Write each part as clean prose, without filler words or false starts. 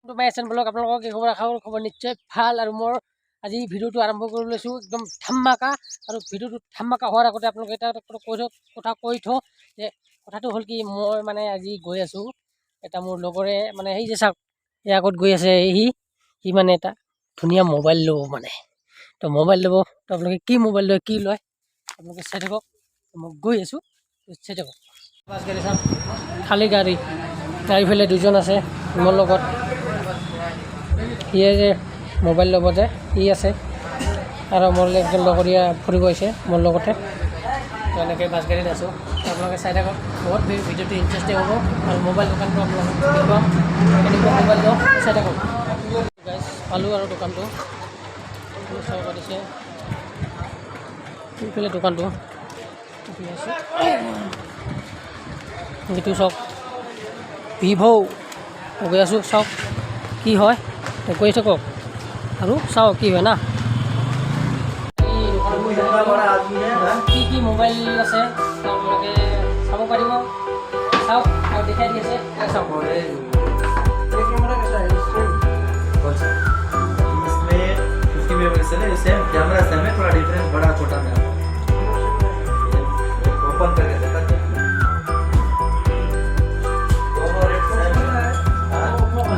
to my channel blog আপোনালোকক কি খবৰ আশা খবৰ নিশ্চয় ভাল আৰু মোৰ আজি ভিডিওটো আৰম্ভ কৰি লৈছো একদম ধামাকা আৰু ভিডিওটো ধামাকা হোৱাৰ আগতে আপোনালোকে এটা কথা কৈ থওঁ যে কথাটো হ'ল কি মই মানে আজি গৈ আছো এটা মোৰ লগৰে মানে সেই যে চাওক এই আগত গৈ আছে সি মানে এটা ধুনীয়া মোবাইল ল'ব মানে তো মোবাইল ল'ব তো আপোনালোকে কি মোবাইল লয় কি লয় আপোনালোকে চাই থাকক মই গৈ আছো চাই থাকক বাছ গাড়ী চাওক খালী গাড়ী ফেলে দুজন আছে মোৰ লগত সিয়ে যে মোবাইল ল'ব যে সি আছে আৰু মোৰ একজন লগৰীয়া ফুৰিব আহিছে মোৰ লগতে এনেকৈ বাছ গাড়ীত আছোঁ আপোনালোকে চাই থাকক বহুত ভিডিঅ'টো ইণ্টাৰেষ্টিং হ'ব আৰু মোবাইল দোকানটো আপোনালোকক দেখুৱাম কেনেকুৱা মোবাইল লওঁ চাই থাকক গাইজ পালোঁ আৰু দোকানটো চাব পাৰিছে এইফালে দোকানটো এইটো চাওক ভিভ' গৈ আছোঁ চাওক কি হয় কৈ থাকক আৰু চাওক কি হয় না কি কি মোবাইল আছে আপোনালোকে চাব পাৰিব চাওক আৰু দেখাই দি আছে চাওক कैमरा से में थोड़ा डिफरेंस बड़ा छोटा में ओपन करके देखा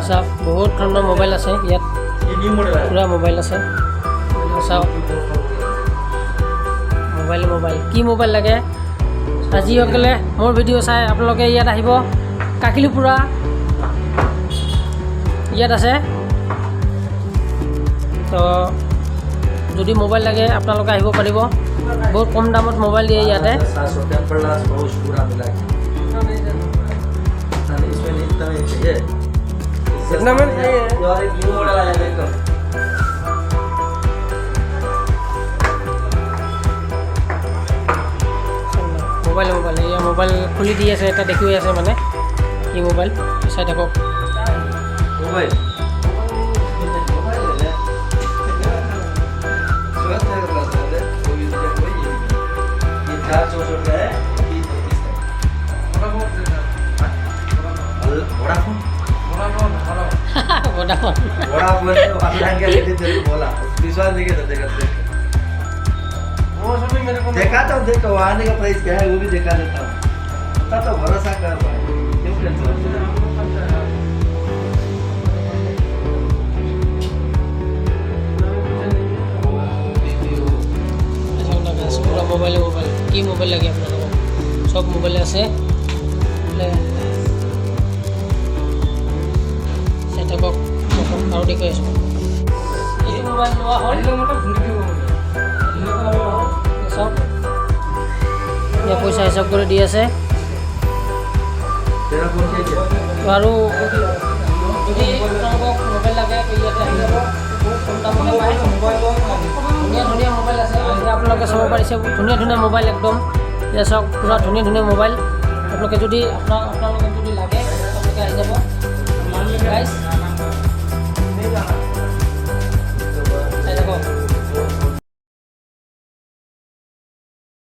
চাওক বহুত ধৰণৰ মোবাইল আছে ইয়াত ये न्यू मॉडल है পুৰা মোবাইল আছে চাওক মোবাইল কি মোবাইল লাগে যিসকলে মোৰ ভিডিঅ' চাই আপোনালোকে ইয়াত আহিব কাকিলিপুৰা ইয়াত আছে তো যদি মোবাইল লাগে আপোনালোকে আহিব পাৰিব বহুত কম দামত মোবাইল দিয়ে ইয়াতে कितना में यार एक न्यू मॉडल आया है एकदम মোবাইল এই মোবাইল খুলি দি আছে এটা দেখি আছে মানে কি মোবাইল চাই থাকক मोबाइल देखा तो देखो आने का प्राइस क्या है वो भी देखा देता हूँ पता तो भरोसा कर भाई क्यों टेंशन পুৰা মোবাইল কি মোবাইল লাগে আপোনালোকক চব মোবাইল আছে চাই থাকক আৰু দেখুৱাই আছোঁ এইটো মোবাইল লোৱা হ'ল চব এতিয়া পইচা হিচাপ কৰি দি আছে तेरा फोन क्या है আৰু যদি আপোনালোকক মোবাইল লাগে ইয়াতে আহি যাব বহুত কম দামতে পায় ধুনীয়া মোবাইল আছে এতিয়া আপোনালোকে চাব পাৰিছে ধুনীয়া মোবাইল একদম এতিয়া চাওক পুৰা ধুনীয়া মোবাইল আপোনালোকে যদি আপোনালোকে